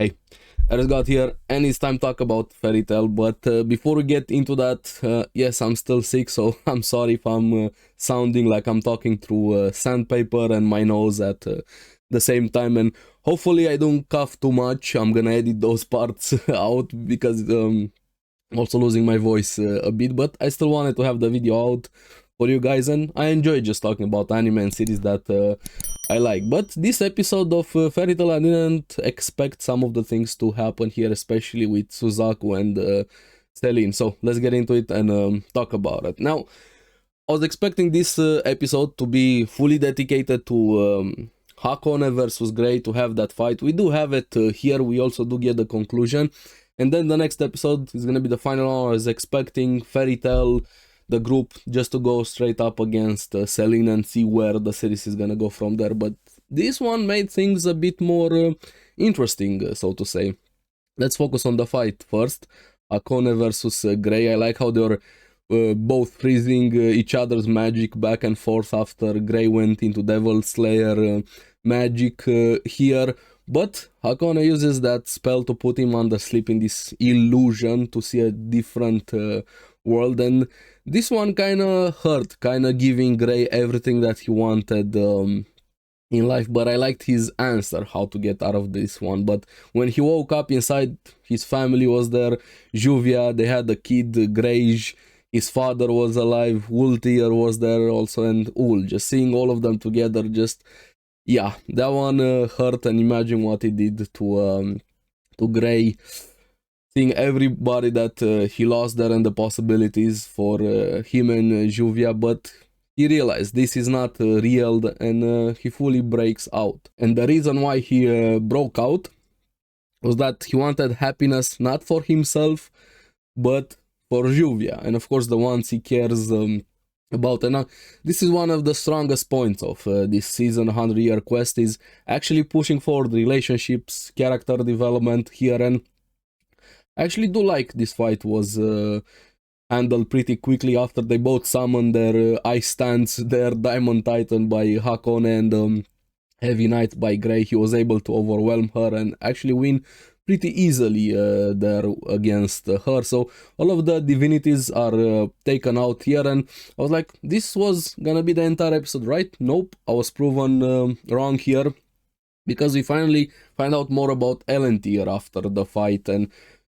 Hey, Erzgot here, and it's time to talk about Fairy Tail. But before we get into that, yes, I'm still sick, so I'm sorry if I'm sounding like I'm talking through sandpaper and my nose at the same time. And hopefully, I don't cough too much. I'm gonna edit those parts out because I'm also losing my voice a bit. But I still wanted to have the video out for you guys, and I enjoy just talking about anime and series that I like. But this episode of Fairy Tail, I didn't expect some of the things to happen here, especially with Suzaku and Seline. So let's get into it and talk about it. Now, I was expecting this episode to be fully dedicated to Hakon versus Grey, to have that fight. We do have it here. We also do get the conclusion. And then the next episode is going to be the final one. I was expecting Fairy Tail, the group, just to go straight up against Seline and see where the series is gonna go from there. But this one made things a bit more interesting, so to say. Let's focus on the fight first. Hakon versus Grey. I like how they were both freezing each other's magic back and forth after Grey went into Devil Slayer magic here. But Hakon uses that spell to put him under sleep in this illusion to see a different world, and this one kind of hurt, kind of giving Grey everything that he wanted in life. But I liked his answer, how to get out of this one. But when he woke up inside, his family was there, Juvia, they had a kid, Greyj, his father was alive, Ultir was there also, and Ul. Just seeing all of them together, just, yeah, that one hurt. And imagine what he did to Grey, seeing everybody that he lost there and the possibilities for him and Juvia. But he realized this is not real, and he fully breaks out. And the reason why he broke out was that he wanted happiness not for himself but for Juvia, and of course the ones he cares about. And this is one of the strongest points of this season 100-year quest, is actually pushing forward relationships, character development here. And I actually do like this fight was handled pretty quickly after they both summoned their ice stance, their Diamond Titan by Hakon and Heavy Knight by Grey. He was able to overwhelm her and actually win pretty easily there against her. So all of the divinities are taken out here, and I was like, this was gonna be the entire episode, right? Nope, I was proven wrong here, because we finally find out more about Elentier after the fight, and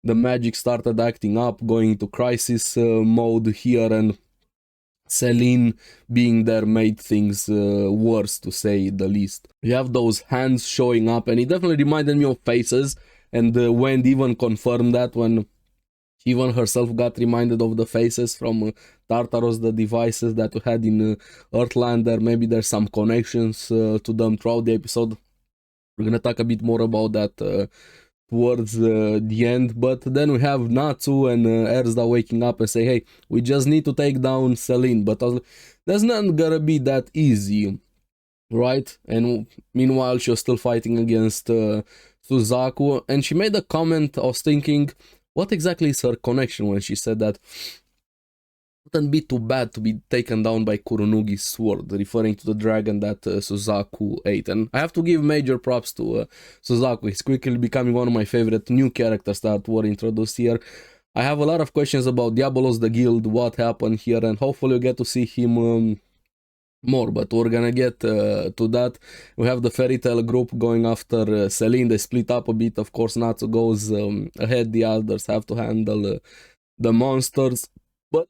the magic started acting up, going to crisis mode here, and Seline being there made things worse, to say the least. You have those hands showing up, and it definitely reminded me of Faces, and Wendy even confirmed that when even herself got reminded of the faces from Tartaros, the devices that we had in Earthlander. Maybe there's some connections to them throughout the episode. We're gonna talk a bit more about that towards the end. But then we have Natsu and Erza waking up and say, hey, we just need to take down Seline. But that's not gonna be that easy, right? And meanwhile, she was still fighting against Suzaku, and she made a comment. I was thinking, what exactly is her connection when she said that wouldn't be too bad to be taken down by Kuronugi's sword, referring to the dragon that Suzaku ate. And I have to give major props to Suzaku. He's quickly becoming one of my favorite new characters that were introduced here. I have a lot of questions about Diabolos, the guild, what happened here, and hopefully we get to see him more, but we're gonna get to that. We have the Fairy Tail group going after Seline. They split up a bit, of course. Natsu goes ahead, the others have to handle the monsters. But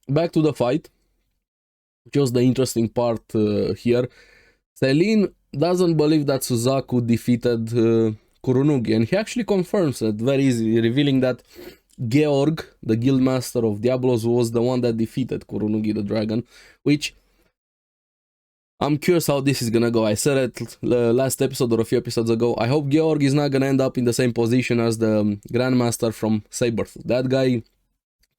back to the fight, which was the interesting part here. Seline doesn't believe that Suzaku defeated Kuronugi, and he actually confirms it very easily, revealing that Georg, the guildmaster of Diablos, was the one that defeated Kuronugi the dragon, which I'm curious how this is gonna go. I said it last episode or a few episodes ago. I hope Georg is not gonna end up in the same position as the Grandmaster from Sabertooth. That guy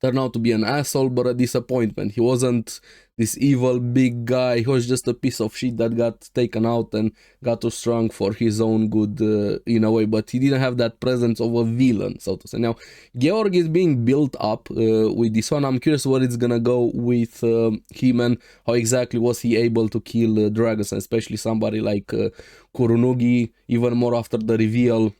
turned out to be an asshole, but a disappointment. He wasn't this evil big guy. He was just a piece of shit that got taken out and got too strong for his own good in a way, but he didn't have that presence of a villain, so to say. Now, Georg is being built up with this one. I'm curious where it's gonna go with him, and how exactly was he able to kill dragons, especially somebody like Kuronugi, even more after the reveal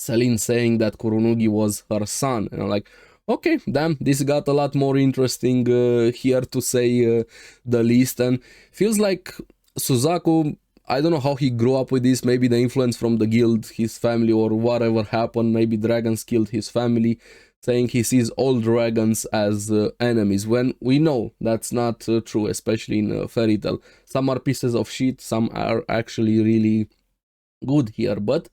Seline saying that Kuronugi was her son, and I'm like, okay, damn, this got a lot more interesting here, to say the least. And feels like Suzaku, I don't know how he grew up with this, maybe the influence from the guild, his family, or whatever happened, maybe dragons killed his family, saying he sees all dragons as enemies, when we know that's not true, especially in Fairy Tail. Some are pieces of shit, some are actually really good here. But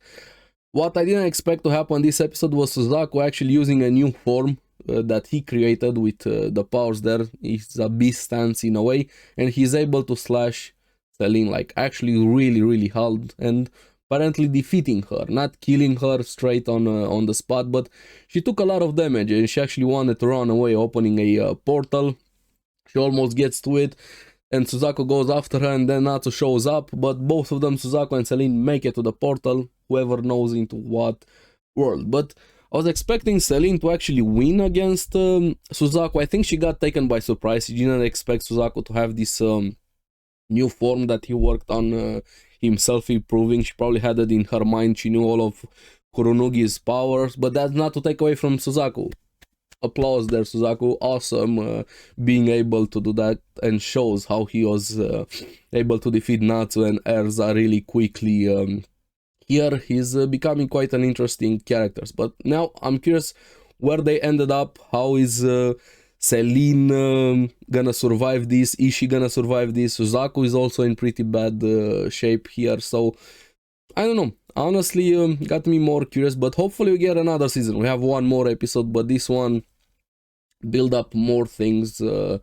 what I didn't expect to happen this episode was Suzaku actually using a new form that he created with the powers there. It's a beast stance in a way, and he's able to slash Seline, like actually really hard, and apparently defeating her, not killing her straight on the spot, but she took a lot of damage and she actually wanted to run away, opening a portal. She almost gets to it, and Suzaku goes after her, and then Natsu shows up, but both of them, Suzaku and Seline, make it to the portal, whoever knows into what world. But I was expecting Seline to actually win against Suzaku. I think she got taken by surprise. She didn't expect Suzaku to have this new form that he worked on himself improving. She probably had it in her mind. She knew all of Kuronugi's powers, but that's not to take away from Suzaku. Applause there, Suzaku. Awesome being able to do that, and shows how he was able to defeat Natsu and Erza really quickly. Here he's becoming quite an interesting character. But now I'm curious where they ended up. How is Seline gonna survive this? Is she gonna survive this? Suzaku is also in pretty bad shape here, so I don't know. Honestly, got me more curious, but hopefully we get another season. We have one more episode, but this one build up more things to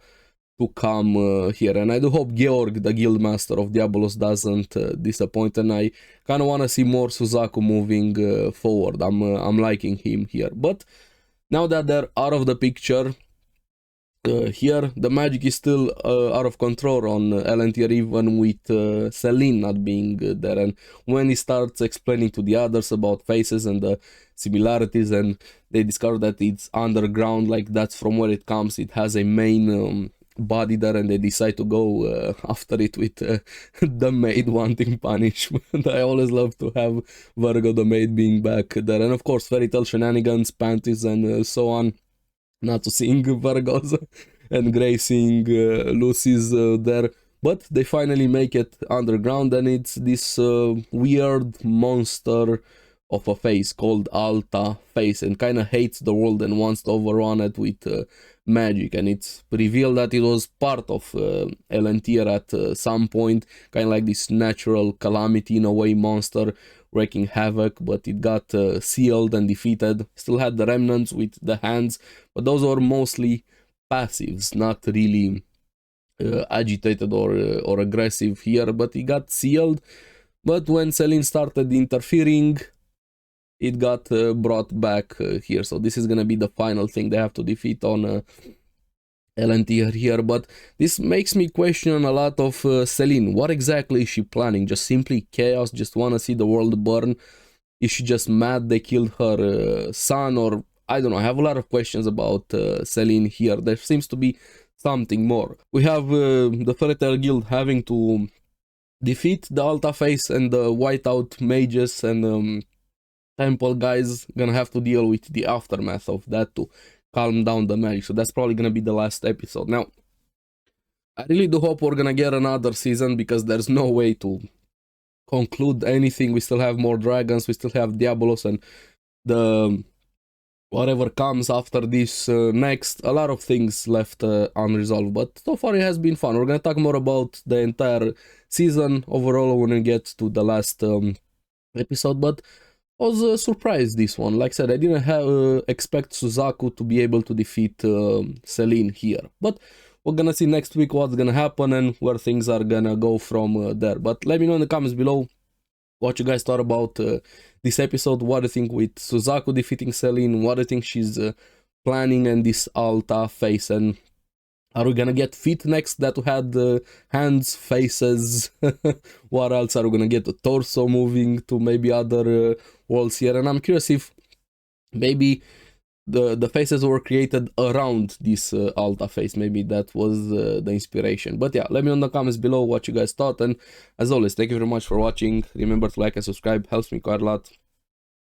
come here. And I do hope Georg, the guild master of Diabolos, doesn't disappoint, and I kind of want to see more Suzaku moving forward. I'm liking him here. But now that they're out of the picture, here the magic is still out of control on Elentier, even with Seline not being there. And when he starts explaining to the others about faces and the similarities, and they discover that it's underground, like that's from where it comes, it has a main body there, and they decide to go after it with the maid wanting punishment. I always love to have Virgo the maid being back there, and of course Fairy Tail shenanigans, panties, and so on. Not to sing Virgos and Grey sing Lucy's there, but they finally make it underground, and it's this weird monster of a face called Alta Face, and kind of hates the world and wants to overrun it with magic. And it's revealed that it was part of Elentier at some point, kind of like this natural calamity in a way monster wreaking havoc, but it got sealed and defeated. Still had the remnants with the hands, but those were mostly passives, not really agitated or aggressive here, but it got sealed. But when Seline started interfering, it got brought back here. So this is gonna be the final thing they have to defeat on Elentier here. But this makes me question a lot of Seline. What exactly is she planning? Just simply chaos? Just wanna see the world burn? Is she just mad they killed her son? Or I don't know. I have a lot of questions about Seline here. There seems to be something more. We have the Fairy Tail Guild having to defeat the Alta Face and the Whiteout mages, and temple guys gonna have to deal with the aftermath of that to calm down the magic. So that's probably gonna be the last episode. Now, I really do hope we're gonna get another season, because there's no way to conclude anything. We still have more dragons, we still have Diabolos, and the whatever comes after this next, a lot of things left unresolved. But so far it has been fun. We're gonna talk more about the entire season overall when we get to the last episode. But I was surprised this one. Like I said, I didn't expect Suzaku to be able to defeat Seline here. But we're gonna see next week what's gonna happen and where things are gonna go from there. But let me know in the comments below what you guys thought about this episode. What do you think with Suzaku defeating Seline? What do you think she's planning, and this Alta Face? And are we gonna get feet next that had hands, faces? What else are we gonna get? The torso moving to maybe other worlds here? And I'm curious if maybe the faces were created around this Alta Face. Maybe that was the inspiration. But yeah, let me know in the comments below what you guys thought. And as always, thank you very much for watching. Remember to like and subscribe, helps me quite a lot.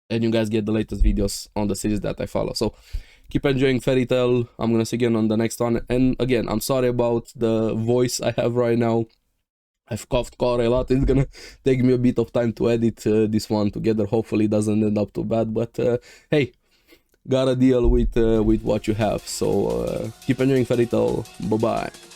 and you guys get the latest videos on the series that I follow. So keep enjoying Fairy Tail. I'm gonna see you again on the next one. And again, I'm sorry about the voice I have right now. I've coughed quite a lot. It's gonna take me a bit of time to edit this one together. Hopefully it doesn't end up too bad, but hey, gotta deal with what you have. So keep enjoying Fairy Tail. Bye bye.